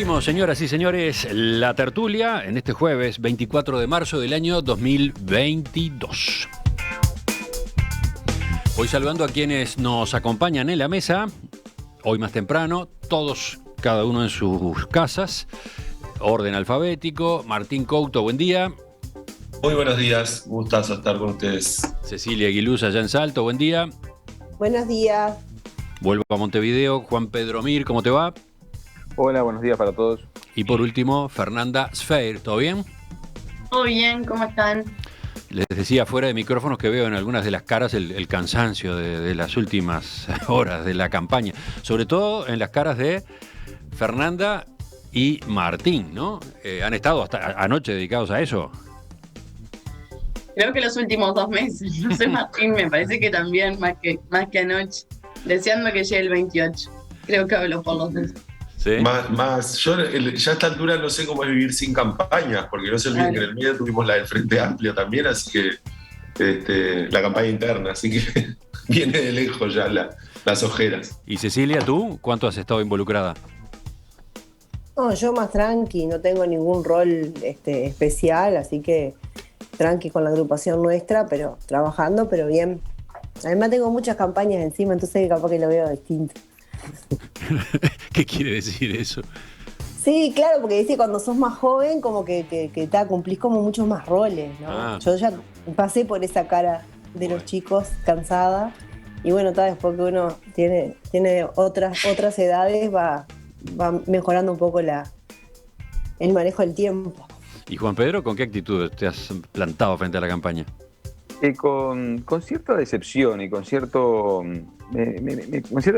Abrimos, señoras y señores, la tertulia en este jueves 24 de marzo del año 2022. Voy saludando a quienes nos acompañan en la mesa, hoy más temprano, todos, cada uno en sus casas, orden alfabético. Martín Couto, buen día. Muy buenos días, gustazo estar con ustedes. Cecilia Aguiluz, allá en Salto, buen día. Buenos días. Vuelvo a Montevideo, Juan Pedro Mir, ¿cómo te va? Hola, buenos días para todos. Y por último, Fernanda Sfeir, ¿todo bien? Todo bien, ¿cómo están? Les decía fuera de micrófonos que veo en algunas de las caras el cansancio de las últimas horas de la campaña, sobre todo en las caras de Fernanda y Martín, ¿no? ¿Han estado hasta anoche dedicados a eso? Creo que los últimos 2 meses, no sé, Martín, me parece que también, más que anoche, deseando que llegue el 28. Creo que hablo por los dos. ¿Sí? Yo ya a esta altura no sé cómo es vivir sin campañas, porque no se olviden que en el medio tuvimos la del Frente Amplio también, así que la campaña interna, así que viene de lejos ya las ojeras. Y Cecilia, ¿tú cuánto has estado involucrada? No, yo más tranqui, no tengo ningún rol especial, así que tranqui con la agrupación nuestra, pero trabajando, pero bien. Además tengo muchas campañas encima, entonces capaz que lo veo distinto. ¿Qué quiere decir eso? Sí, claro, porque dice cuando sos más joven como que cumplís como muchos más roles, ¿no? Ah. Yo ya pasé por esa cara de los chicos, cansada, y bueno, después que uno tiene otras edades, va mejorando un poco el manejo del tiempo. Y Juan Pedro, ¿con qué actitud te has plantado frente a la campaña? Con cierta decepción y con cierta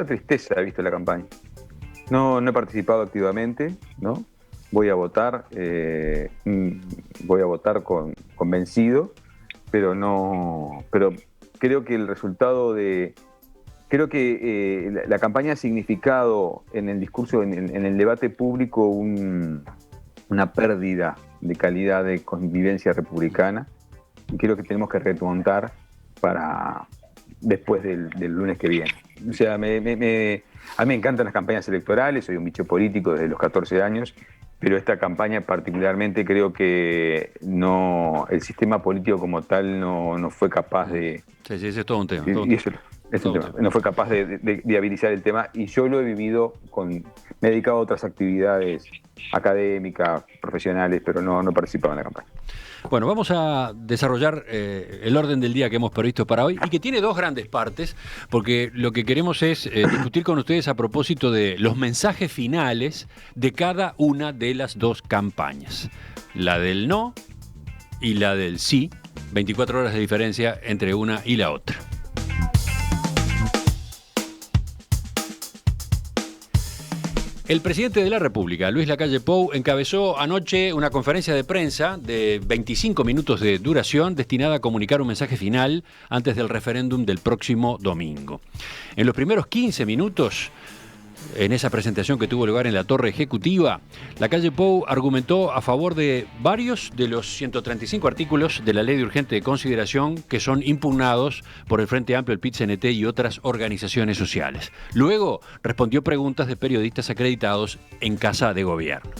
tristeza he visto la campaña. No he participado activamente, ¿no? Voy a votar convencido, pero creo que el resultado la campaña ha significado en el discurso, en el debate público, una pérdida de calidad de convivencia republicana. Y creo que tenemos que remontar para después del lunes que viene. O sea, a mí me encantan las campañas electorales, soy un bicho político desde los 14 años, pero esta campaña particularmente creo que el sistema político como tal no fue capaz de... Sí, ese es todo un tema. No fue capaz de viabilizar el tema, y yo lo he vivido me he dedicado a otras actividades académicas, profesionales, pero no he participado en la campaña. Bueno, vamos a desarrollar el orden del día que hemos previsto para hoy y que tiene 2 grandes partes, porque lo que queremos es discutir con ustedes a propósito de los mensajes finales de cada una de las 2 campañas. La del no y la del sí, 24 horas de diferencia entre una y la otra. El presidente de la República, Luis Lacalle Pou, encabezó anoche una conferencia de prensa de 25 minutos de duración destinada a comunicar un mensaje final antes del referéndum del próximo domingo. En los primeros 15 minutos, en esa presentación que tuvo lugar en la Torre Ejecutiva, Lacalle Pou argumentó a favor de varios de los 135 artículos de la Ley de Urgente Consideración que son impugnados por el Frente Amplio, el PIT-CNT y otras organizaciones sociales. Luego respondió preguntas de periodistas acreditados en Casa de Gobierno.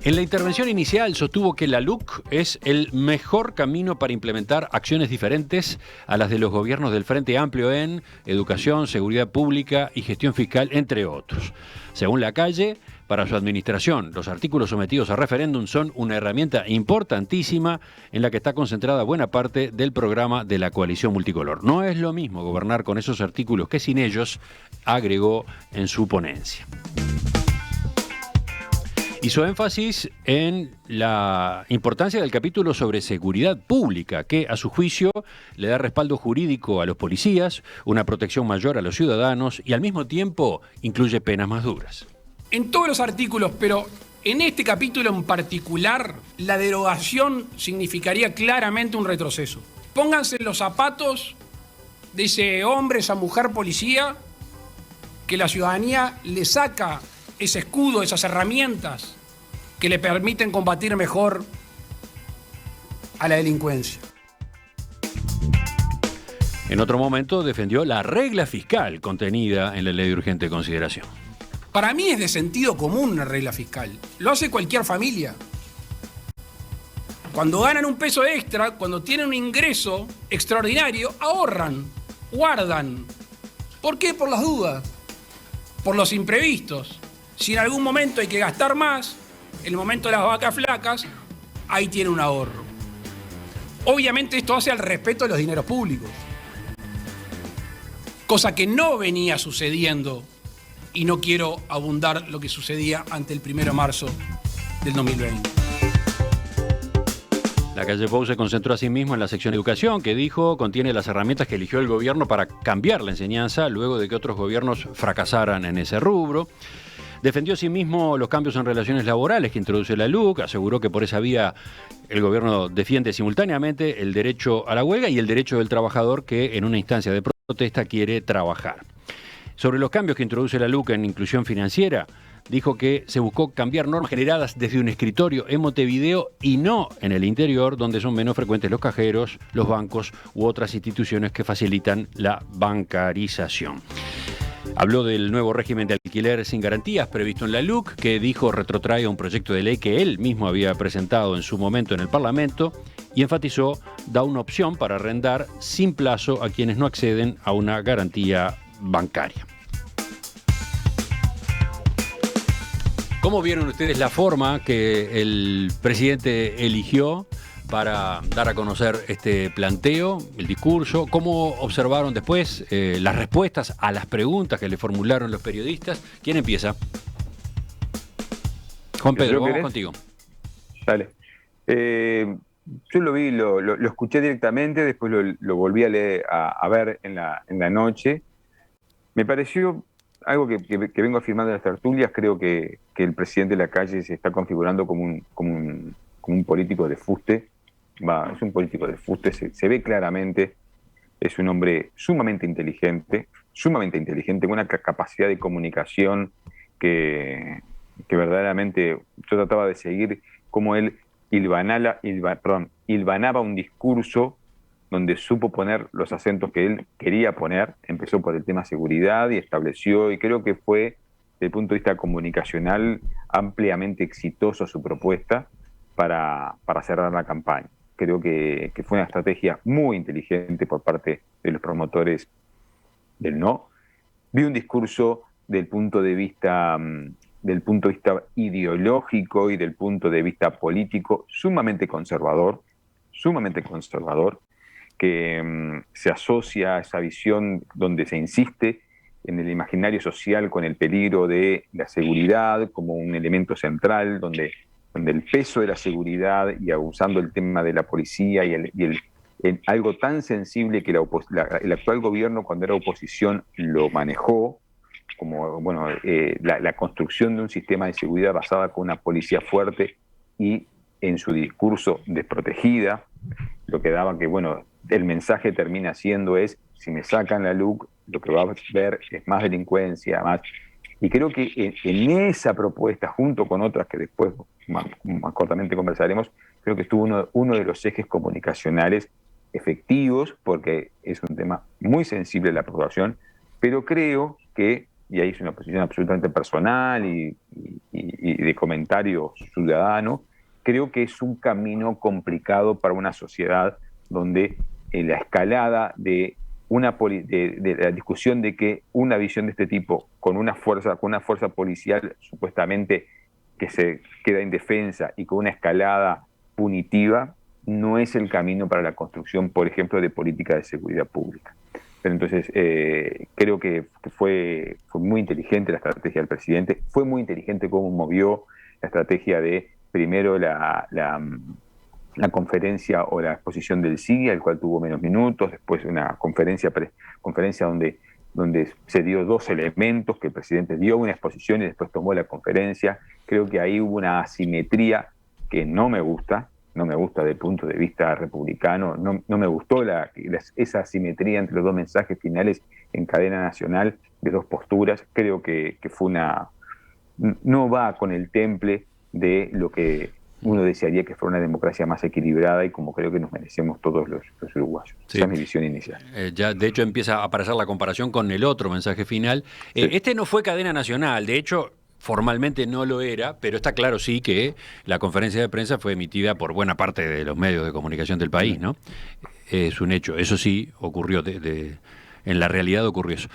En la intervención inicial sostuvo que la LUC es el mejor camino para implementar acciones diferentes a las de los gobiernos del Frente Amplio en educación, seguridad pública y gestión fiscal, entre otros. Según Lacalle, para su administración, los artículos sometidos a referéndum son una herramienta importantísima en la que está concentrada buena parte del programa de la coalición multicolor. No es lo mismo gobernar con esos artículos que sin ellos, agregó en su ponencia. Hizo énfasis en la importancia del capítulo sobre seguridad pública, que a su juicio le da respaldo jurídico a los policías, una protección mayor a los ciudadanos y al mismo tiempo incluye penas más duras. En todos los artículos, pero en este capítulo en particular, la derogación significaría claramente un retroceso. Pónganse en los zapatos de ese hombre, esa mujer policía, que la ciudadanía le saca ese escudo, esas herramientas que le permiten combatir mejor a la delincuencia. En otro momento defendió la regla fiscal contenida en la Ley de Urgente Consideración. Para mí es de sentido común una regla fiscal. Lo hace cualquier familia. Cuando ganan un peso extra, cuando tienen un ingreso extraordinario, ahorran, guardan. ¿Por qué? Por las dudas, por los imprevistos. Si en algún momento hay que gastar más, en el momento de las vacas flacas, ahí tiene un ahorro. Obviamente esto hace al respeto de los dineros públicos. Cosa que no venía sucediendo, y no quiero abundar lo que sucedía ante el 1 de marzo del 2020. Lacalle Pou se concentró a sí mismo en la sección de educación, que dijo contiene las herramientas que eligió el gobierno para cambiar la enseñanza luego de que otros gobiernos fracasaran en ese rubro. Defendió a sí mismo los cambios en relaciones laborales que introduce la LUC, aseguró que por esa vía el gobierno defiende simultáneamente el derecho a la huelga y el derecho del trabajador que en una instancia de protesta quiere trabajar. Sobre los cambios que introduce la LUC en inclusión financiera, dijo que se buscó cambiar normas generadas desde un escritorio en Montevideo y no en el interior, donde son menos frecuentes los cajeros, los bancos u otras instituciones que facilitan la bancarización. Habló del nuevo régimen de alquiler sin garantías previsto en la LUC, que dijo retrotrae a un proyecto de ley que él mismo había presentado en su momento en el Parlamento, y enfatizó da una opción para arrendar sin plazo a quienes no acceden a una garantía bancaria. ¿Cómo vieron ustedes la forma que el presidente eligió para dar a conocer este planteo, el discurso? ¿Cómo observaron después las respuestas a las preguntas que le formularon los periodistas? ¿Quién empieza? Juan Pedro, vamos contigo. Dale. Yo lo vi, lo escuché directamente, después lo volví a leer, a ver en la noche. Me pareció algo que vengo afirmando en las tertulias. Creo que el presidente de Lacalle se está configurando como un político de fuste. Es un político de fuste, se ve claramente. Es un hombre sumamente inteligente, con una capacidad de comunicación que verdaderamente yo trataba de seguir cómo él hilvanaba un discurso donde supo poner los acentos que él quería poner. Empezó por el tema seguridad y estableció, y creo que fue, desde el punto de vista comunicacional, ampliamente exitoso su propuesta para cerrar la campaña. Creo que fue una estrategia muy inteligente por parte de los promotores del no. Vi un discurso del punto de vista ideológico y del punto de vista político sumamente conservador, que se asocia a esa visión donde se insiste en el imaginario social con el peligro de la seguridad como un elemento central, donde el peso de la seguridad, y abusando el tema de la policía en algo tan sensible que el actual gobierno, cuando era oposición, lo manejó como la construcción de un sistema de seguridad basada con una policía fuerte y en su discurso desprotegida. Lo que daba que, el mensaje termina siendo si me sacan la LUC, lo que va a ver es más delincuencia, más. Y creo que en esa propuesta, junto con otras que después más cortamente conversaremos, creo que estuvo uno de los ejes comunicacionales efectivos, porque es un tema muy sensible la aprobación, pero creo que, y ahí es una posición absolutamente personal y de comentario ciudadano, creo que es un camino complicado para una sociedad donde la escalada de la discusión de que una visión de este tipo, con una fuerza policial supuestamente que se queda indefensa y con una escalada punitiva, no es el camino para la construcción, por ejemplo, de política de seguridad pública. Pero entonces creo que fue muy inteligente la estrategia del presidente, fue muy inteligente cómo movió la estrategia de primero la conferencia o la exposición del SIGI, al cual tuvo menos minutos, después una conferencia donde se dio dos elementos, que el presidente dio una exposición y después tomó la conferencia. Creo que ahí hubo una asimetría que no me gusta desde el punto de vista republicano, no me gustó esa asimetría entre los dos mensajes finales en cadena nacional de dos posturas. Creo que fue no va con el temple de lo que uno desearía que fuera una democracia más equilibrada y como creo que nos merecemos todos los uruguayos. Sí. Esa es mi visión inicial. Ya, de hecho, empieza a aparecer la comparación con el otro mensaje final. Sí. Este no fue cadena nacional, de hecho, formalmente no lo era, pero está claro sí que la conferencia de prensa fue emitida por buena parte de los medios de comunicación del país, ¿no? Es un hecho, eso sí ocurrió, en la realidad ocurrió eso.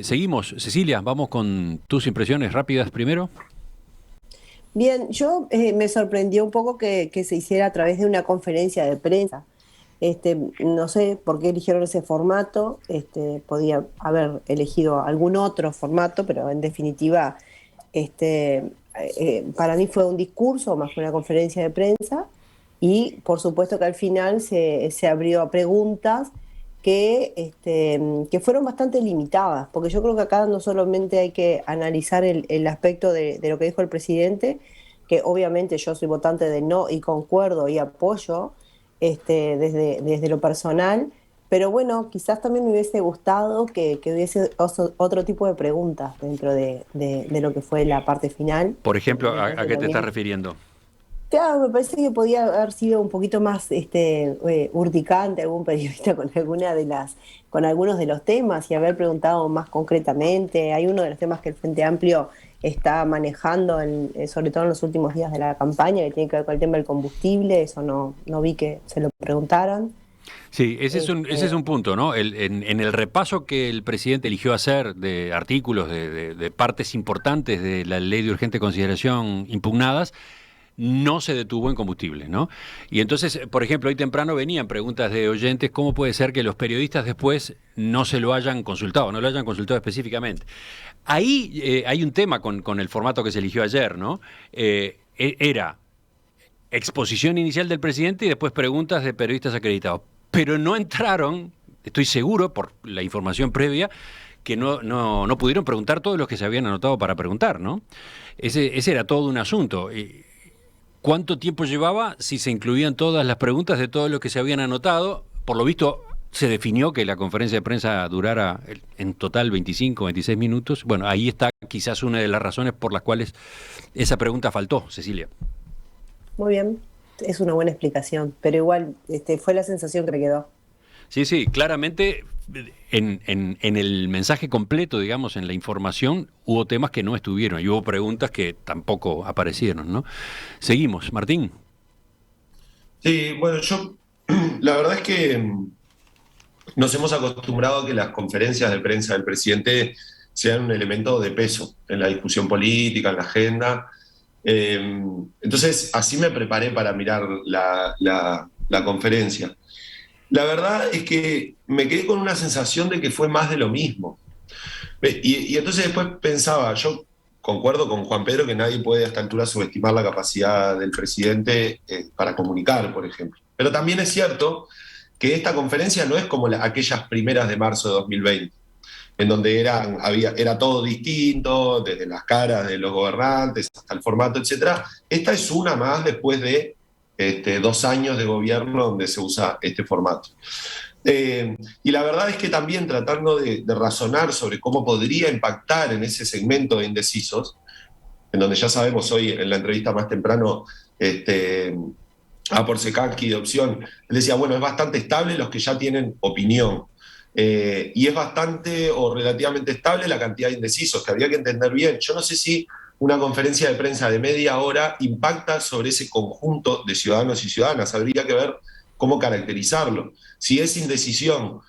Seguimos, Cecilia, vamos con tus impresiones rápidas primero. Bien, yo me sorprendió un poco que se hiciera a través de una conferencia de prensa. No sé por qué eligieron ese formato, podía haber elegido algún otro formato, pero en definitiva, para mí fue un discurso más que una conferencia de prensa, y por supuesto que al final se abrió a preguntas que fueron bastante limitadas, porque yo creo que acá no solamente hay que analizar el aspecto de lo que dijo el presidente, que obviamente yo soy votante de no y concuerdo y apoyo desde lo personal, pero bueno, quizás también me hubiese gustado que hubiese otro tipo de preguntas dentro de lo que fue la parte final. Por ejemplo, ¿a qué te estás refiriendo? Claro, me parece que podía haber sido un poquito más urticante algún periodista con algunos de los temas y haber preguntado más concretamente. Hay uno de los temas que el Frente Amplio está manejando, sobre todo en los últimos días de la campaña, que tiene que ver con el tema del combustible. Eso no vi que se lo preguntaran. Sí, ese es un punto, ¿no? En el repaso que el presidente eligió hacer de artículos, de partes importantes de la ley de urgente consideración impugnadas, no se detuvo en combustible, ¿no? Y entonces, por ejemplo, hoy temprano venían preguntas de oyentes, ¿cómo puede ser que los periodistas después no se lo hayan consultado, no lo hayan consultado específicamente? Ahí hay un tema con el formato que se eligió ayer, ¿no? Era exposición inicial del presidente y después preguntas de periodistas acreditados. Pero no entraron, estoy seguro, por la información previa, que no pudieron preguntar todos los que se habían anotado para preguntar, ¿no? Ese era todo un asunto. ¿Cuánto tiempo llevaba si se incluían todas las preguntas de todos los que se habían anotado? Por lo visto, se definió que la conferencia de prensa durara en total 25, 26 minutos. Bueno, ahí está quizás una de las razones por las cuales esa pregunta faltó, Cecilia. Muy bien, es una buena explicación, pero igual fue la sensación que me quedó. Sí, claramente en el mensaje completo, digamos, en la información, hubo temas que no estuvieron y hubo preguntas que tampoco aparecieron, ¿no? Seguimos, Martín. Sí, bueno, la verdad es que nos hemos acostumbrado a que las conferencias de prensa del presidente sean un elemento de peso en la discusión política, en la agenda. Entonces, así me preparé para mirar la conferencia. La verdad es que me quedé con una sensación de que fue más de lo mismo. Y entonces después pensaba, yo concuerdo con Juan Pedro que nadie puede a esta altura subestimar la capacidad del presidente para comunicar, por ejemplo. Pero también es cierto que esta conferencia no es como aquellas primeras de marzo de 2020, en donde era todo distinto, desde las caras de los gobernantes hasta el formato, etc. Esta es una más después de 2 años de gobierno donde se usa este formato. Y la verdad es que también tratando de razonar sobre cómo podría impactar en ese segmento de indecisos, en donde ya sabemos hoy en la entrevista más temprano a Porcecaki de Opción, él decía, bueno, es bastante estable los que ya tienen opinión. Y es bastante o relativamente estable la cantidad de indecisos, que habría que entender bien. Yo no sé si una conferencia de prensa de media hora impacta sobre ese conjunto de ciudadanos y ciudadanas. Habría que ver cómo caracterizarlo. Si es indecisión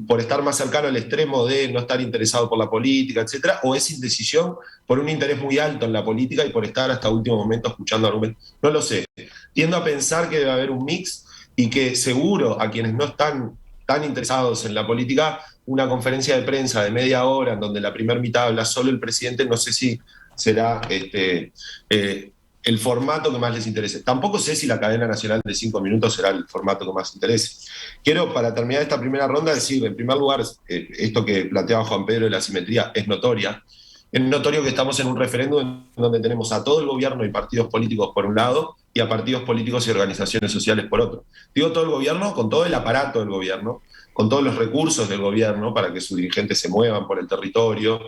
por estar más cercano al extremo de no estar interesado por la política, etcétera, o es indecisión por un interés muy alto en la política y por estar hasta último momento escuchando argumentos. No lo sé. Tiendo a pensar que debe haber un mix y que seguro a quienes no están tan interesados en la política, una conferencia de prensa de media hora en donde la primera mitad habla solo el presidente, no sé si será el formato que más les interese. Tampoco sé si la cadena nacional de 5 minutos será el formato que más interese. Quiero, para terminar esta primera ronda, decir, en primer lugar, esto que planteaba Juan Pedro de la asimetría es notoria. Es notorio que estamos en un referéndum en donde tenemos a todo el gobierno y partidos políticos por un lado y a partidos políticos y organizaciones sociales por otro. Digo todo el gobierno con todo el aparato del gobierno, con todos los recursos del gobierno para que sus dirigentes se muevan por el territorio,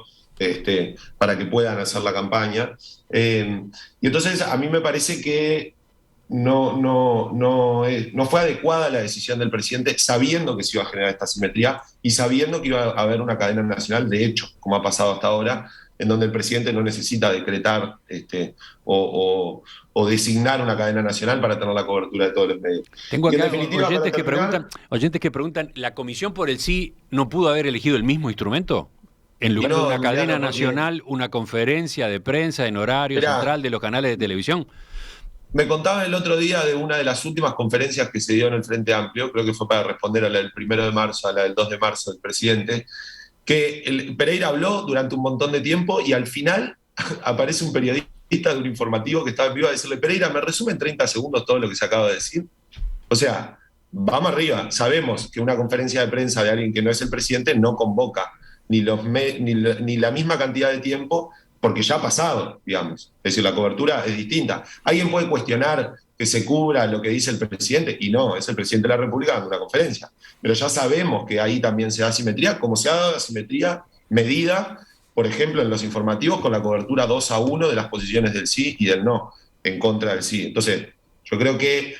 para que puedan hacer la campaña. Y entonces a mí me parece que no fue adecuada la decisión del presidente, sabiendo que se iba a generar esta asimetría y sabiendo que iba a haber una cadena nacional, de hecho, como ha pasado hasta ahora, en donde el presidente no necesita decretar o designar una cadena nacional para tener la cobertura de todos los medios. Tengo Y en acá definitiva, oyentes que preguntan, ¿la Comisión por el Sí no pudo haber elegido el mismo instrumento? En lugar de una Emiliano, cadena porque- nacional, una conferencia de prensa en horario Mirá. central de los canales de televisión. Me contaban el otro día de una de las últimas conferencias que se dio en el Frente Amplio, creo que fue para responder a la del 1 de marzo, a la del 2 de marzo del presidente, que Pereira habló durante un montón de tiempo y al final aparece un periodista de un informativo que estaba en vivo a decirle: Pereira, ¿me resume en 30 segundos todo lo que se acaba de decir? O sea, vamos arriba. Sabemos que una conferencia de prensa de alguien que no es el presidente no convoca ni la misma cantidad de tiempo, porque ya ha pasado, digamos. Es decir, la cobertura es distinta. Alguien puede cuestionar que se cubra lo que dice el presidente, y no, es el presidente de la República dando una conferencia. Pero ya sabemos que ahí también se da asimetría, como se ha dado asimetría medida, por ejemplo, en los informativos con la cobertura 2-1 de las posiciones del sí y del no, en contra del sí. Entonces, yo creo que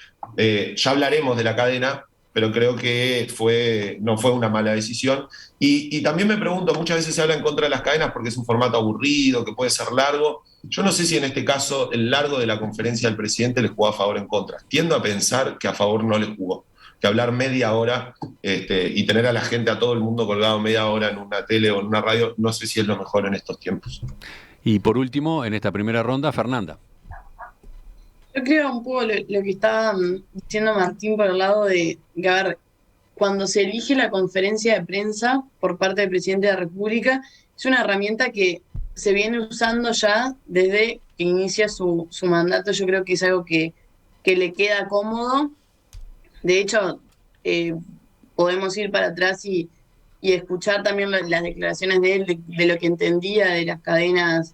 ya hablaremos de la cadena, pero creo que no fue una mala decisión. Y también me pregunto, muchas veces se habla en contra de las cadenas porque es un formato aburrido, que puede ser largo. Yo no sé si en este caso el largo de la conferencia del presidente le jugó a favor o en contra. Tiendo a pensar que a favor no le jugó. Que hablar media hora y tener a la gente, a todo el mundo colgado media hora en una tele o en una radio, no sé si es lo mejor en estos tiempos. Y por último, en esta primera ronda, Fernanda. Yo creo un poco lo que estaba diciendo Martín por el lado de, a ver, cuando se elige la conferencia de prensa por parte del presidente de la República, es una herramienta que se viene usando ya desde que inicia su mandato. Yo creo que es algo que le queda cómodo. De hecho, podemos ir para atrás y escuchar también las declaraciones de él, de lo que entendía de las cadenas,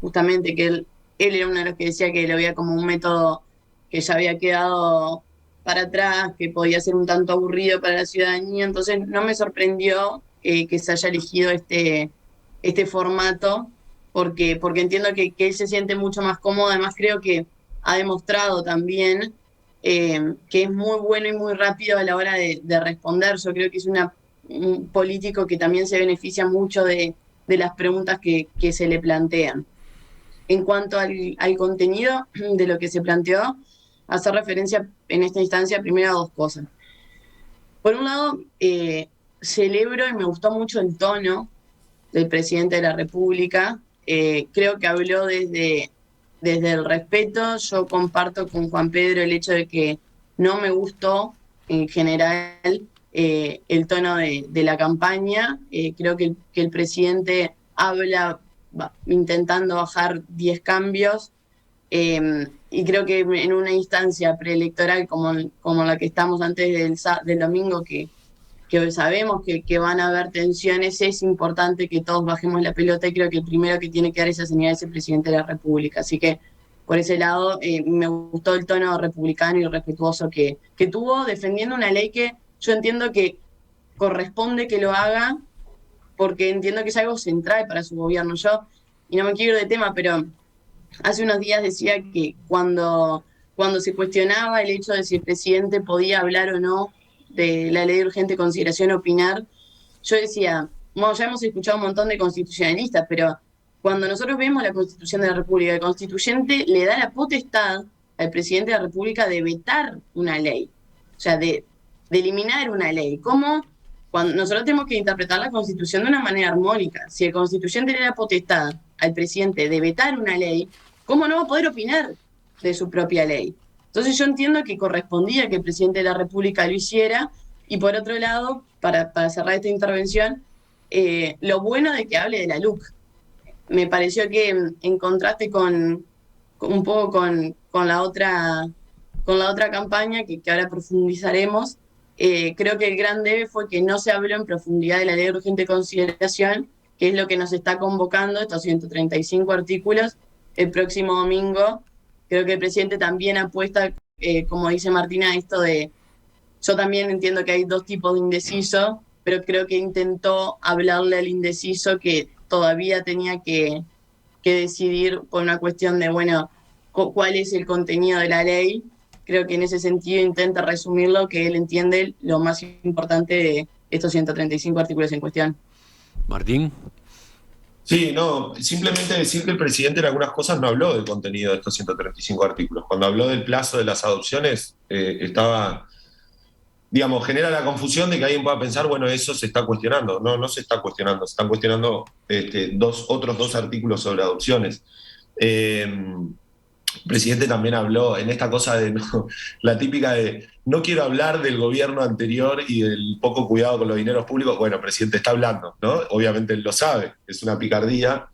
justamente que él era uno de los que decía que lo veía como un método que ya había quedado para atrás, que podía ser un tanto aburrido para la ciudadanía. Entonces no me sorprendió que se haya elegido este formato, porque entiendo que él se siente mucho más cómodo. Además creo que ha demostrado también que es muy bueno y muy rápido a la hora de responder. Yo creo que es un político que también se beneficia mucho de las preguntas que se le plantean. En cuanto al contenido de lo que se planteó, hacer referencia en esta instancia primero a dos cosas. Por un lado, celebro y me gustó mucho el tono del presidente de la República. Creo que habló desde el respeto. Yo comparto con Juan Pedro el hecho de que no me gustó en general el tono de la campaña. Creo que el presidente habla intentando bajar 10 cambios, y creo que en una instancia preelectoral como la que estamos antes del domingo, que sabemos que van a haber tensiones, es importante que todos bajemos la pelota, y creo que el primero que tiene que dar esa señal es el presidente de la República. Así que por ese lado me gustó el tono republicano y respetuoso que tuvo, defendiendo una ley que yo entiendo que corresponde que lo haga, porque entiendo que es algo central para su gobierno. Y no me quiero ir de tema, pero hace unos días decía que cuando se cuestionaba el hecho de si el presidente podía hablar o no de la ley de urgente consideración, opinar, yo decía, bueno, ya hemos escuchado un montón de constitucionalistas, pero cuando nosotros vemos la Constitución de la República, el constituyente le da la potestad al presidente de la República de vetar una ley, o sea, de eliminar una ley. ¿Cómo? Cuando nosotros tenemos que interpretar la Constitución de una manera armónica. Si el constituyente le da potestad al presidente de vetar una ley, ¿cómo no va a poder opinar de su propia ley? Entonces yo entiendo que correspondía que el presidente de la República lo hiciera. Y por otro lado, para cerrar esta intervención, lo bueno de que hable de la LUC. Me pareció que en contraste con la otra campaña, que ahora profundizaremos, creo que el gran debe fue que no se habló en profundidad de la ley de urgente consideración, que es lo que nos está convocando, estos 135 artículos, el próximo domingo. Creo que el presidente también apuesta, como dice Martina, esto de... Yo también entiendo que hay dos tipos de indeciso, pero creo que intentó hablarle al indeciso que todavía tenía que decidir por una cuestión de, bueno, cuál es el contenido de la ley. Creo que en ese sentido intenta resumir lo que él entiende lo más importante de estos 135 artículos en cuestión. Martín. Sí, no, simplemente decir que el presidente en algunas cosas no habló del contenido de estos 135 artículos. Cuando habló del plazo de las adopciones, estaba, digamos, genera la confusión de que alguien pueda pensar, bueno, eso se está cuestionando. No, no se está cuestionando, se están cuestionando otros dos artículos sobre adopciones. El presidente también habló en esta cosa de la típica de no quiero hablar del gobierno anterior y del poco cuidado con los dineros públicos. Bueno, el presidente está hablando, ¿no? Obviamente él lo sabe, es una picardía.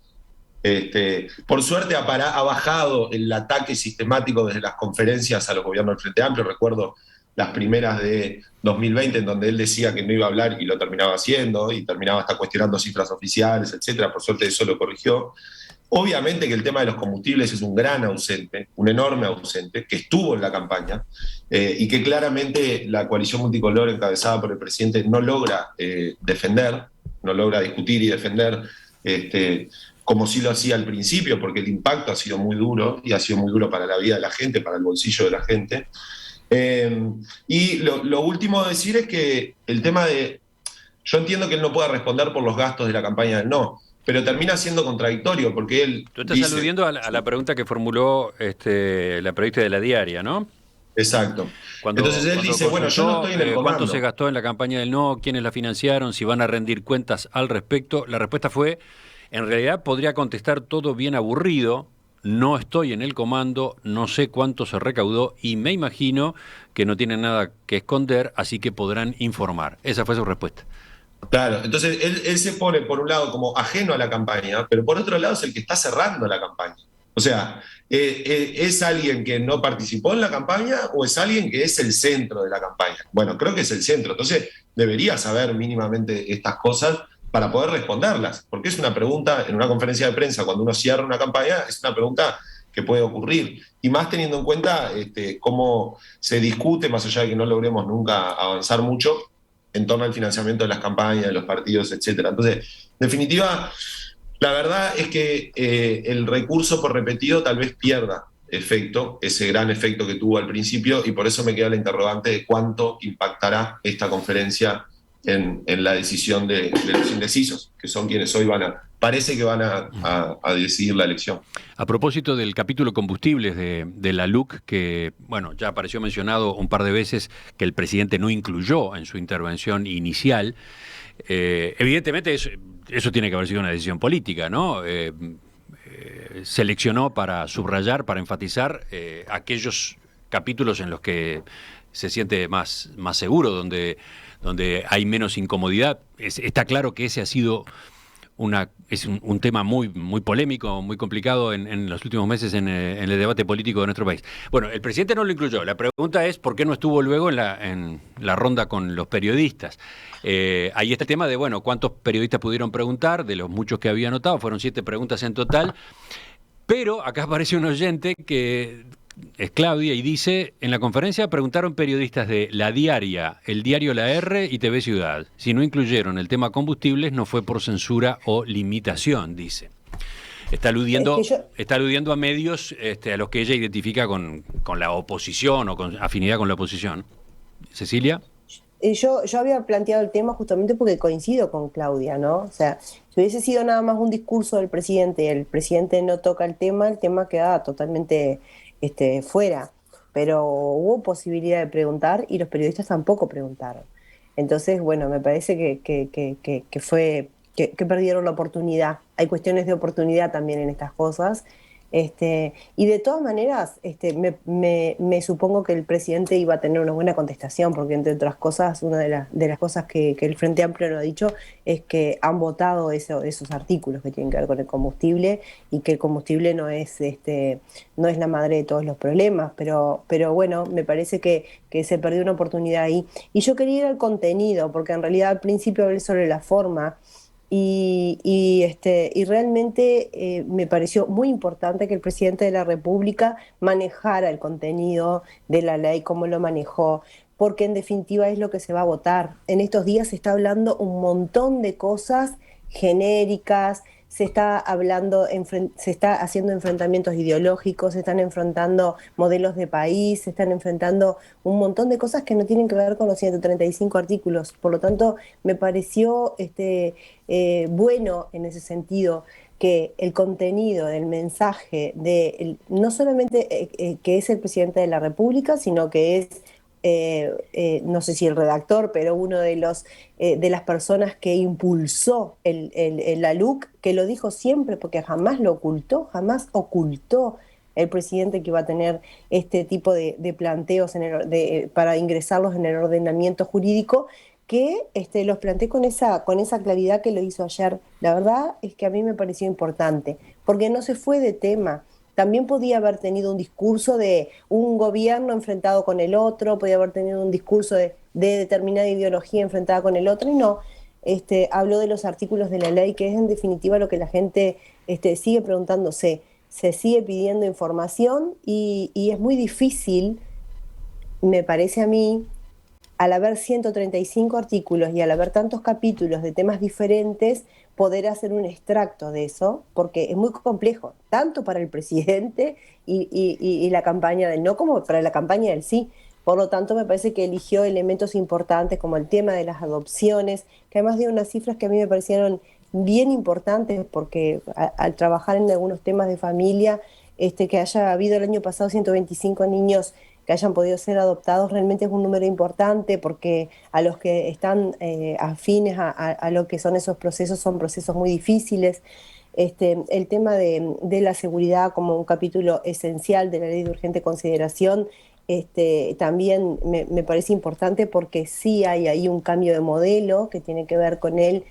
Por suerte ha bajado el ataque sistemático desde las conferencias a los gobiernos del Frente Amplio. Recuerdo las primeras de 2020 en donde él decía que no iba a hablar y lo terminaba haciendo y terminaba hasta cuestionando cifras oficiales, etcétera. Por suerte eso lo corrigió. Obviamente que el tema de los combustibles es un gran ausente, un enorme ausente, que estuvo en la campaña y que claramente la coalición multicolor encabezada por el presidente no logra defender, no logra discutir y defender como sí lo hacía al principio, porque el impacto ha sido muy duro y ha sido muy duro para la vida de la gente, para el bolsillo de la gente. Y lo último a decir es que el tema de... Yo entiendo que él no pueda responder por los gastos de la campaña del no, pero termina siendo contradictorio porque él... Tú estás aludiendo a la pregunta que formuló la periodista de La Diaria, ¿no? Exacto. Entonces él dice, bueno, yo no estoy en el comando. ¿Cuánto se gastó en la campaña del no? ¿Quiénes la financiaron? ¿Si van a rendir cuentas al respecto? La respuesta fue, en realidad podría contestar todo bien aburrido, no estoy en el comando, no sé cuánto se recaudó y me imagino que no tienen nada que esconder, así que podrán informar. Esa fue su respuesta. Claro, entonces él se pone por un lado como ajeno a la campaña, pero por otro lado es el que está cerrando la campaña. O sea, ¿es alguien que no participó en la campaña o es alguien que es el centro de la campaña? Bueno, creo que es el centro, entonces debería saber mínimamente estas cosas para poder responderlas, porque es una pregunta en una conferencia de prensa, cuando uno cierra una campaña, es una pregunta que puede ocurrir, y más teniendo en cuenta cómo se discute, más allá de que no logremos nunca avanzar mucho, en torno al financiamiento de las campañas, de los partidos, etcétera. Entonces, en definitiva, la verdad es que el recurso por repetido tal vez pierda efecto, ese gran efecto que tuvo al principio, y por eso me queda la interrogante de cuánto impactará esta conferencia en la decisión de los indecisos, que son quienes hoy parece que van a decidir la elección. A propósito del capítulo combustibles de la LUC, que bueno, ya apareció mencionado un par de veces que el presidente no incluyó en su intervención inicial, evidentemente eso tiene que haber sido una decisión política, ¿no? Seleccionó para subrayar, para enfatizar aquellos capítulos en los que se siente más seguro, donde hay menos incomodidad. Está claro que ese ha sido es un tema muy polémico, muy complicado en los últimos meses en el debate político de nuestro país. Bueno, el presidente no lo incluyó. La pregunta es por qué no estuvo luego en la ronda con los periodistas. Ahí está el tema de, bueno, cuántos periodistas pudieron preguntar, de los muchos que había anotado, fueron 7 preguntas en total. Pero acá aparece un oyente que es Claudia y dice, en la conferencia preguntaron periodistas de La Diaria, el diario La R y TV Ciudad. Si no incluyeron el tema combustibles no fue por censura o limitación, dice. Está aludiendo a medios a los que ella identifica con la oposición o con afinidad con la oposición. Cecilia. Yo había planteado el tema justamente porque coincido con Claudia, ¿no? O sea, si hubiese sido nada más un discurso del presidente y el presidente no toca el tema queda totalmente fuera. Pero hubo posibilidad de preguntar y los periodistas tampoco preguntaron. Entonces, bueno, me parece que perdieron la oportunidad. Hay cuestiones de oportunidad también en estas cosas. Y de todas maneras, me supongo que el presidente iba a tener una buena contestación, porque entre otras cosas, una de las cosas que el Frente Amplio no ha dicho es que han votado esos artículos que tienen que ver con el combustible y que el combustible no es la madre de todos los problemas, pero bueno, me parece que se perdió una oportunidad ahí. Y yo quería ir al contenido, porque en realidad al principio hablé sobre la forma. Y realmente me pareció muy importante que el presidente de la República manejara el contenido de la ley, cómo lo manejó, porque en definitiva es lo que se va a votar. En estos días se está hablando un montón de cosas genéricas, se está hablando, se está haciendo enfrentamientos ideológicos, se están enfrentando modelos de país, se están enfrentando un montón de cosas que no tienen que ver con los 135 artículos. Por lo tanto, me pareció bueno en ese sentido que el contenido del mensaje no solamente que es el presidente de la República, sino que es no sé si el redactor, pero uno de las personas que impulsó la LUC, que lo dijo siempre, porque jamás jamás ocultó el presidente que iba a tener este tipo de planteos para ingresarlos en el ordenamiento jurídico, que los planteé con esa claridad que lo hizo ayer. La verdad es que a mí me pareció importante, porque no se fue de tema. También podía haber tenido un discurso de un gobierno enfrentado con el otro, podía haber tenido un discurso de determinada ideología enfrentada con el otro, y no. Habló de los artículos de la ley, que es en definitiva lo que la gente sigue preguntándose. Se sigue pidiendo información y es muy difícil, me parece a mí, al haber 135 artículos y al haber tantos capítulos de temas diferentes, poder hacer un extracto de eso, porque es muy complejo, tanto para el presidente y la campaña del no, como para la campaña del sí. Por lo tanto, me parece que eligió elementos importantes como el tema de las adopciones, que además dio unas cifras que a mí me parecieron bien importantes, porque al trabajar en algunos temas de familia, que haya habido el año pasado 125 niños que hayan podido ser adoptados, realmente es un número importante, porque a los que están afines a lo que son esos procesos, son procesos muy difíciles. El tema de la seguridad como un capítulo esencial de la ley de urgente consideración, también me parece importante, porque sí hay ahí un cambio de modelo que tiene que ver con el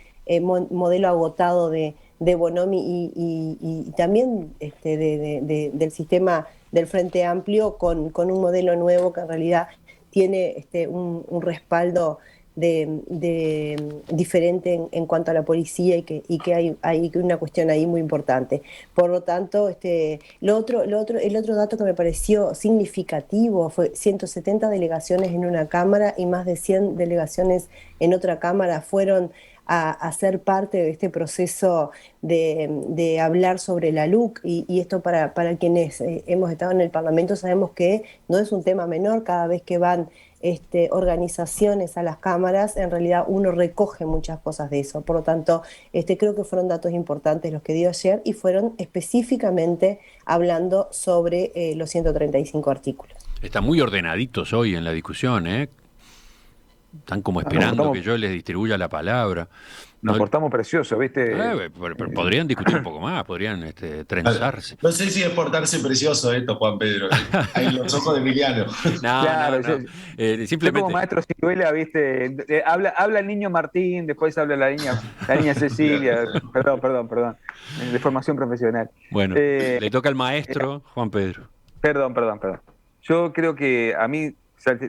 modelo agotado de Bonomi y también del sistema del Frente Amplio con un modelo nuevo que en realidad tiene un respaldo diferente en cuanto a la policía, y que hay una cuestión ahí muy importante. Por lo tanto, el otro dato que me pareció significativo fue 170 delegaciones en una cámara y más de 100 delegaciones en otra cámara fueron a ser parte de este proceso de hablar sobre la LUC, y esto para quienes hemos estado en el Parlamento sabemos que no es un tema menor. Cada vez que van organizaciones a las cámaras, en realidad uno recoge muchas cosas de eso. Por lo tanto, creo que fueron datos importantes los que dio ayer, y fueron específicamente hablando sobre los 135 artículos. Están muy ordenaditos hoy en la discusión, ¿eh? Están como esperando que yo les distribuya la palabra. Nos portamos preciosos, ¿viste? Pero podrían discutir un poco más, podrían trenzarse. No sé si es portarse precioso esto, Juan Pedro. Hay los ojos de Emiliano. No. Simplemente. Como maestro Ciruela, ¿viste? Habla el niño Martín, después habla la niña Cecilia. Perdón. De formación profesional. Bueno, le toca al maestro Juan Pedro. Perdón. Yo creo que a mí,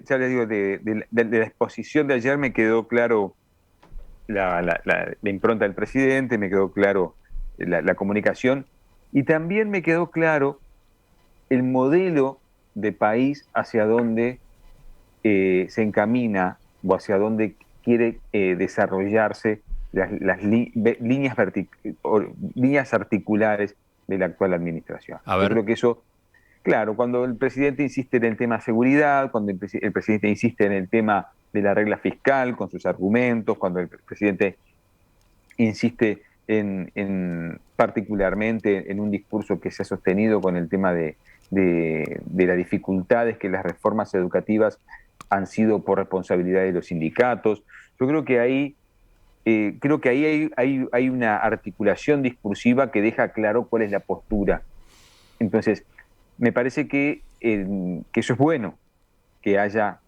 ya les digo, de la exposición de ayer me quedó claro la impronta del presidente, me quedó claro la comunicación, y también me quedó claro el modelo de país hacia donde se encamina o hacia donde quiere desarrollarse las líneas articulares de la actual administración. Yo creo que eso, claro, cuando el presidente insiste en el tema seguridad, cuando el presidente insiste en el tema de la regla fiscal con sus argumentos, cuando el presidente insiste particularmente en un discurso que se ha sostenido con el tema de las dificultades que las reformas educativas han sido por responsabilidad de los sindicatos. Yo creo que ahí hay una articulación discursiva que deja claro cuál es la postura. Entonces, me parece que eso es bueno, que haya,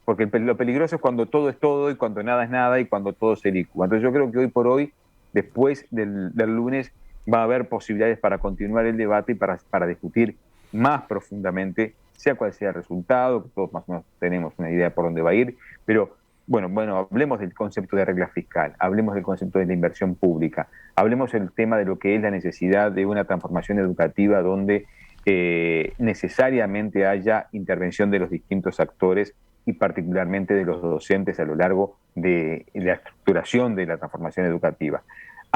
porque lo peligroso es cuando todo es todo y cuando nada es nada y cuando todo se licúa. Entonces yo creo que hoy por hoy, después del lunes, va a haber posibilidades para continuar el debate y para discutir más profundamente, sea cual sea el resultado, que todos más o menos tenemos una idea por dónde va a ir, pero bueno, hablemos del concepto de regla fiscal, hablemos del concepto de la inversión pública, hablemos del tema de lo que es la necesidad de una transformación educativa donde necesariamente haya intervención de los distintos actores y particularmente de los docentes a lo largo de la estructuración de la transformación educativa.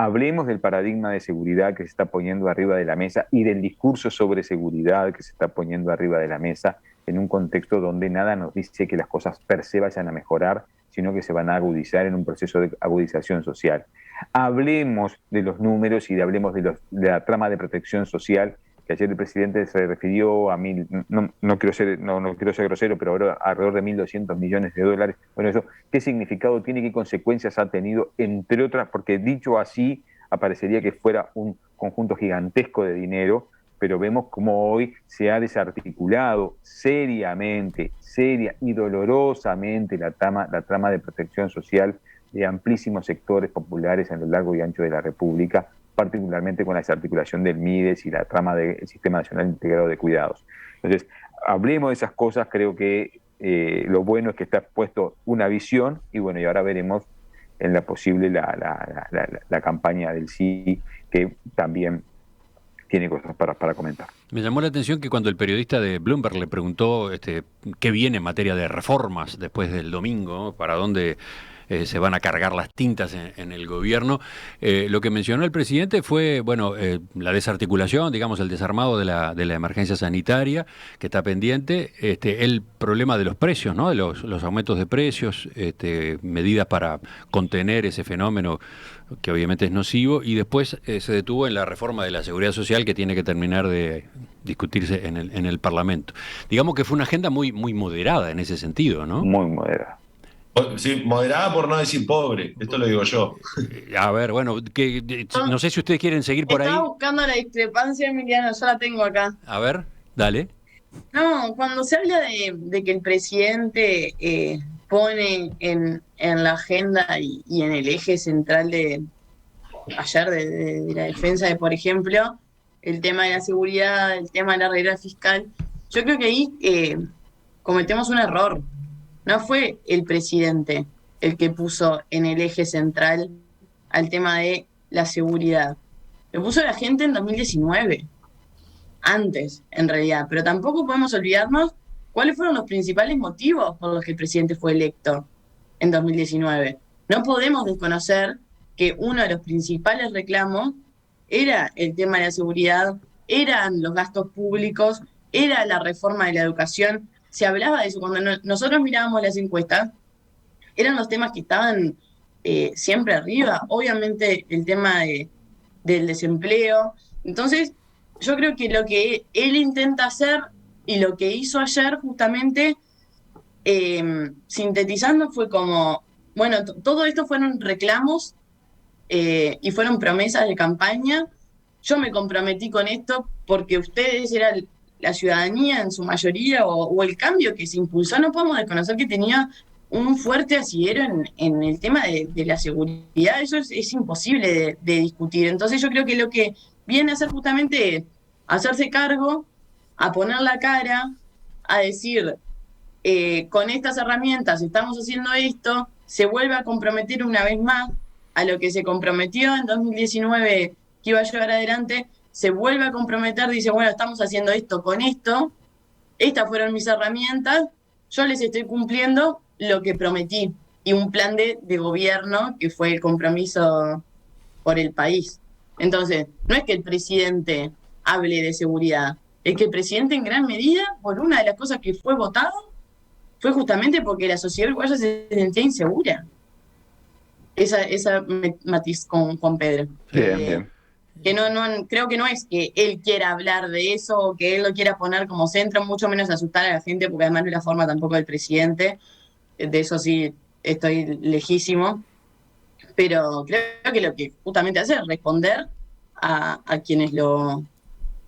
Hablemos del paradigma de seguridad que se está poniendo arriba de la mesa y del discurso sobre seguridad que se está poniendo arriba de la mesa en un contexto donde nada nos dice que las cosas per se vayan a mejorar, sino que se van a agudizar en un proceso de agudización social. Hablemos de los números y hablemos de la trama de protección social, que ayer el presidente se refirió a no quiero ser grosero, pero ahora alrededor de 1.200 millones de dólares. Bueno, eso, ¿qué significado tiene, qué consecuencias ha tenido? Entre otras, porque dicho así, aparecería que fuera un conjunto gigantesco de dinero, pero vemos cómo hoy se ha desarticulado seria y dolorosamente la trama de protección social de amplísimos sectores populares a lo largo y ancho de la República, particularmente con la desarticulación del MIDES y la trama del Sistema Nacional Integrado de Cuidados. Entonces, hablemos de esas cosas. Creo que lo bueno es que está puesto una visión y bueno, y ahora veremos en la posible la campaña del sí, que también tiene cosas para comentar. Me llamó la atención que cuando el periodista de Bloomberg le preguntó qué viene en materia de reformas después del domingo, para dónde se van a cargar las tintas en el gobierno, lo que mencionó el presidente fue, la desarticulación, digamos, el desarmado de la emergencia sanitaria que está pendiente, el problema de los precios, ¿no? De los aumentos de precios, medidas para contener ese fenómeno que obviamente es nocivo, y después se detuvo en la reforma de la seguridad social que tiene que terminar de discutirse en el Parlamento. Digamos que fue una agenda muy, muy moderada en ese sentido, ¿no? Muy moderada. Sí, moderada por no decir pobre, esto lo digo yo. A ver, bueno, no sé si ustedes quieren seguir por ahí. Estaba buscando la discrepancia, Emiliano, yo la tengo acá. A ver, dale. No, cuando se habla de que el presidente pone en la agenda y en el eje central de la defensa de, por ejemplo, el tema de la seguridad, el tema de la regla fiscal, yo creo que ahí cometemos un error. No fue el presidente el que puso en el eje central al tema de la seguridad. Lo puso la gente en 2019. Antes, en realidad. Pero tampoco podemos olvidarnos cuáles fueron los principales motivos por los que el presidente fue electo en 2019. No podemos desconocer que uno de los principales reclamos era el tema de la seguridad, eran los gastos públicos, era la reforma de la educación. Se hablaba de eso. Cuando nosotros mirábamos las encuestas, eran los temas que estaban siempre arriba. Obviamente el tema del desempleo. Entonces, yo creo que lo que él intenta hacer y lo que hizo ayer justamente, sintetizando, fue como, bueno, todo esto fueron reclamos y fueron promesas de campaña. Yo me comprometí con esto porque ustedes eran la ciudadanía en su mayoría o el cambio que se impulsó. No podemos desconocer que tenía un fuerte asidero en el tema de la seguridad. Eso es imposible de discutir. Entonces yo creo que lo que viene a hacer justamente es hacerse cargo, a poner la cara, a decir, con estas herramientas estamos haciendo esto, se vuelve a comprometer una vez más a lo que se comprometió en 2019 que iba a llevar adelante, se vuelve a comprometer, dice, bueno, estamos haciendo esto con esto, estas fueron mis herramientas, yo les estoy cumpliendo lo que prometí, y un plan de gobierno que fue el compromiso por el país. Entonces, no es que el presidente hable de seguridad, es que el presidente en gran medida, por una de las cosas que fue votado, fue justamente porque la sociedad uruguaya se sentía insegura. Esa matiz con Juan Pedro. Bien. Que no, creo que no es que él quiera hablar de eso o que él lo quiera poner como centro, mucho menos asustar a la gente, porque además no es la forma tampoco del presidente. De eso sí estoy lejísimo. Pero creo que lo que justamente hace es responder a quienes lo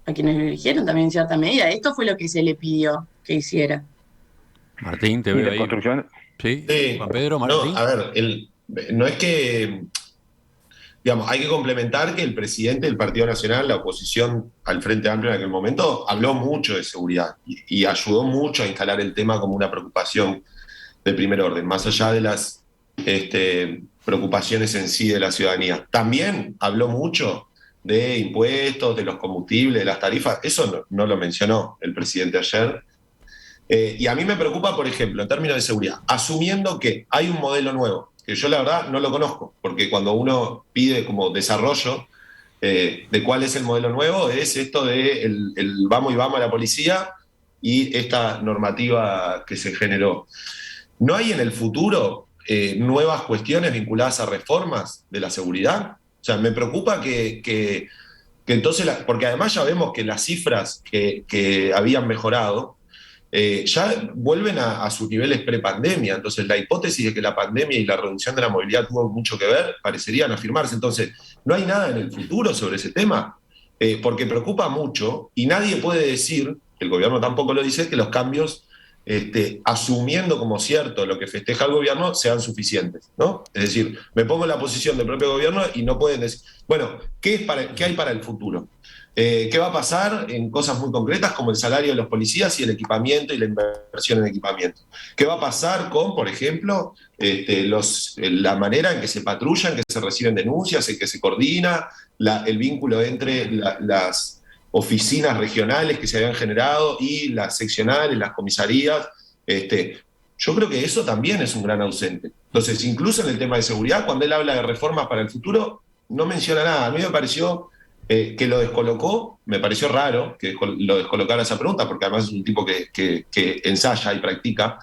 eligieron también en cierta medida. Esto fue lo que se le pidió que hiciera. Martín, te veo ahí. Construcción. Sí, Juan Pedro, Martín. No, a ver, no es que... Digamos, hay que complementar que el presidente del Partido Nacional, la oposición al Frente Amplio en aquel momento, habló mucho de seguridad y ayudó mucho a instalar el tema como una preocupación de primer orden, más allá de las preocupaciones en sí de la ciudadanía. También habló mucho de impuestos, de los combustibles, de las tarifas. Eso no lo mencionó el presidente ayer. Y a mí me preocupa, por ejemplo, en términos de seguridad, asumiendo que hay un modelo nuevo, que yo la verdad no lo conozco, porque cuando uno pide como desarrollo de cuál es el modelo nuevo, es esto de el vamos y vamos a la policía y esta normativa que se generó. ¿No hay en el futuro nuevas cuestiones vinculadas a reformas de la seguridad? O sea, me preocupa que entonces, porque además ya vemos que las cifras que habían mejorado ya vuelven a sus niveles prepandemia. Entonces, la hipótesis de que la pandemia y la reducción de la movilidad tuvo mucho que ver parecerían afirmarse. Entonces, ¿no hay nada en el futuro sobre ese tema? Porque preocupa mucho y nadie puede decir, el gobierno tampoco lo dice, que los cambios, asumiendo como cierto lo que festeja el gobierno, sean suficientes, ¿no? Es decir, me pongo en la posición del propio gobierno y no pueden decir, bueno, ¿qué hay para el futuro? ¿Qué va a pasar en cosas muy concretas como el salario de los policías y el equipamiento y la inversión en equipamiento? ¿Qué va a pasar con, por ejemplo, la manera en que se patrullan, que se reciben denuncias, en que se coordina, el vínculo entre las oficinas regionales que se habían generado y las seccionales, las comisarías? Yo creo que eso también es un gran ausente. Entonces, incluso en el tema de seguridad, cuando él habla de reformas para el futuro, no menciona nada. A mí me pareció que lo descolocó, me pareció raro que lo descolocara esa pregunta, porque además es un tipo que ensaya y practica,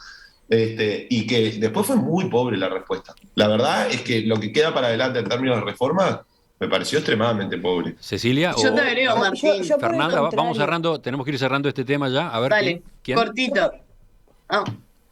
y que después fue muy pobre la respuesta. La verdad es que lo que queda para adelante en términos de reforma me pareció extremadamente pobre. Cecilia, Yo te agrego, Martín. Yo por el Fernanda, vamos contrario. cerrando, tenemos que ir cerrando este tema ya. A ver, Dale, ¿quién? cortito.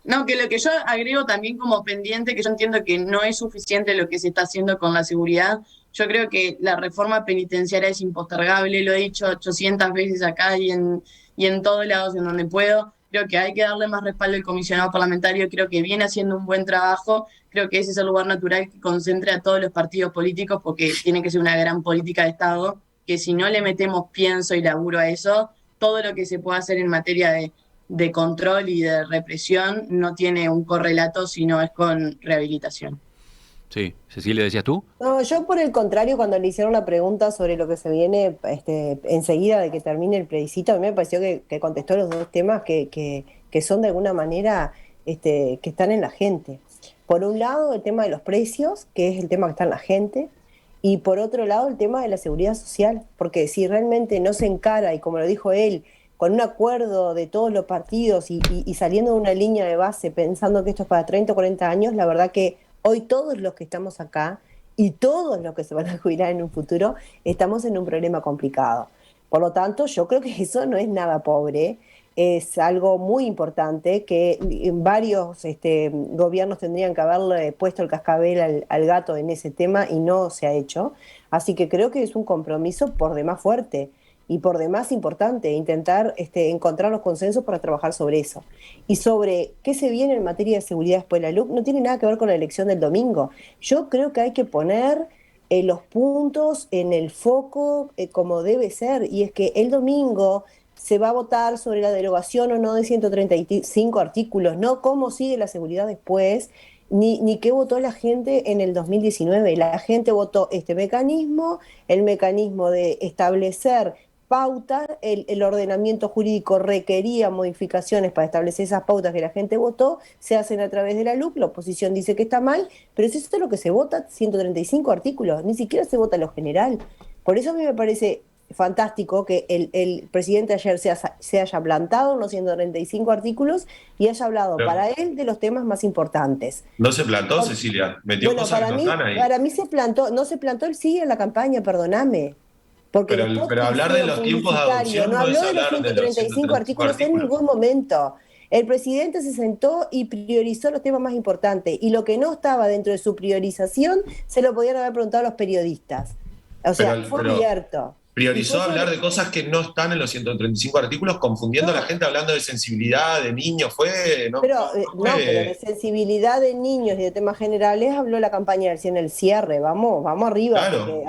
No, que lo que yo agrego también como pendiente, que yo entiendo que no es suficiente lo que se está haciendo con la seguridad. Yo creo que la reforma penitenciaria es impostergable, lo he dicho 800 veces acá y en todos lados en donde puedo. Creo que hay que darle más respaldo al comisionado parlamentario, creo que viene haciendo un buen trabajo, creo que ese es el lugar natural que concentre a todos los partidos políticos, porque tiene que ser una gran política de Estado, que si no le metemos pienso y laburo a eso, todo lo que se pueda hacer en materia de control y de represión no tiene un correlato, sino es con rehabilitación. Sí, Cecilia, ¿decías tú? No, yo por el contrario, cuando le hicieron la pregunta sobre lo que se viene enseguida de que termine el plebiscito, a mí me pareció que contestó los dos temas que son de alguna manera que están en la gente. Por un lado, el tema de los precios, que es el tema que está en la gente, y por otro lado, el tema de la seguridad social, porque si realmente no se encara, y como lo dijo él, con un acuerdo de todos los partidos y saliendo de una línea de base, pensando que esto es para 30 o 40 años, la verdad que hoy todos los que estamos acá y todos los que se van a jubilar en un futuro, estamos en un problema complicado. Por lo tanto, yo creo que eso no es nada pobre, es algo muy importante que varios gobiernos tendrían que haberle puesto el cascabel al gato en ese tema y no se ha hecho. Así que creo que es un compromiso por demás fuerte y por demás importante intentar encontrar los consensos para trabajar sobre eso. Y sobre qué se viene en materia de seguridad después de la LUC, no tiene nada que ver con la elección del domingo. Yo creo que hay que poner los puntos en el foco como debe ser, y es que el domingo se va a votar sobre la derogación o no de 135 artículos, no cómo sigue la seguridad después, ni qué votó la gente en el 2019. La gente votó este mecanismo, el mecanismo de establecer pautas, el ordenamiento jurídico requería modificaciones para establecer esas pautas que la gente votó, se hacen a través de la LUC, la oposición dice que está mal, pero si eso es lo que se vota, 135 artículos, ni siquiera se vota lo general. Por eso a mí me parece fantástico que el presidente ayer se haya plantado en los 135 artículos y haya hablado para él de los temas más importantes. ¿No se plantó, Cecilia? Metió cosas que no están ahí. Para mí se plantó, no se plantó, él sigue en la campaña, perdóname. Pero hablar de los tiempos de adopción no habló de los 135 artículos en ningún momento. El presidente se sentó y priorizó los temas más importantes, y lo que no estaba dentro de su priorización se lo podían haber preguntado a los periodistas. O sea, fue abierto. Priorizó hablar de cosas que no están en los 135 artículos, confundiendo a la gente hablando de sensibilidad de niños. Pero de sensibilidad de niños y de temas generales habló la campaña en el cierre. Vamos arriba. Claro,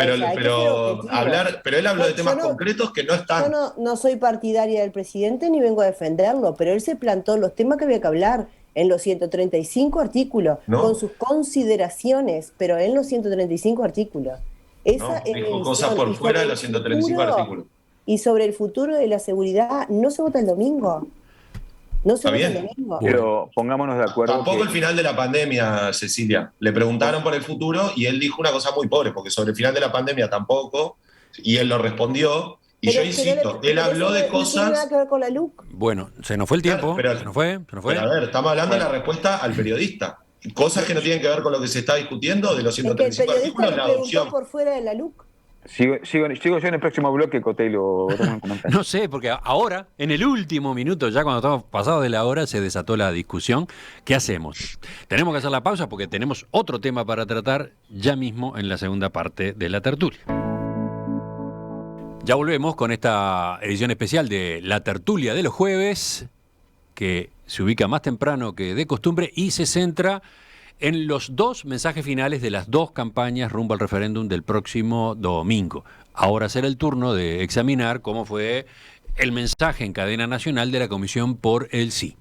pero él habló de temas concretos que no están. Yo no soy partidaria del presidente ni vengo a defenderlo, pero él se plantó los temas que había que hablar en los 135 artículos, con sus consideraciones, pero en los 135 artículos. Dijo cosas por fuera de los 135 artículos. Y sobre el futuro de la seguridad, no se vota el domingo. No se Está vota el bien. domingo. Pero pongámonos de acuerdo. Tampoco que- el final de la pandemia, Cecilia. Le preguntaron por el futuro y él dijo una cosa muy pobre, porque sobre el final de la pandemia tampoco, y él lo respondió. Y yo insisto, él habló de No tiene nada cosas. que ver con la LUC. Bueno, se nos fue el tiempo. Claro, Se nos fue. Pero a ver, estamos hablando de la respuesta al periodista. Cosas que no tienen que ver con lo que se está discutiendo de los Es que el 135 periodista artículos, le la preguntó adopción. por fuera de la LUC. Sigo yo en el próximo bloque, Cotelo. Toma un comentario. No sé, porque ahora, en el último minuto, ya cuando estamos pasados de la hora, se desató la discusión. ¿Qué hacemos? Tenemos que hacer la pausa porque tenemos otro tema para tratar ya mismo en la segunda parte de la tertulia. Ya volvemos con esta edición especial de La Tertulia de los jueves, que se ubica más temprano que de costumbre y se centra en los dos mensajes finales de las dos campañas rumbo al referéndum del próximo domingo. Ahora será el turno de examinar cómo fue el mensaje en cadena nacional de la Comisión por el Sí.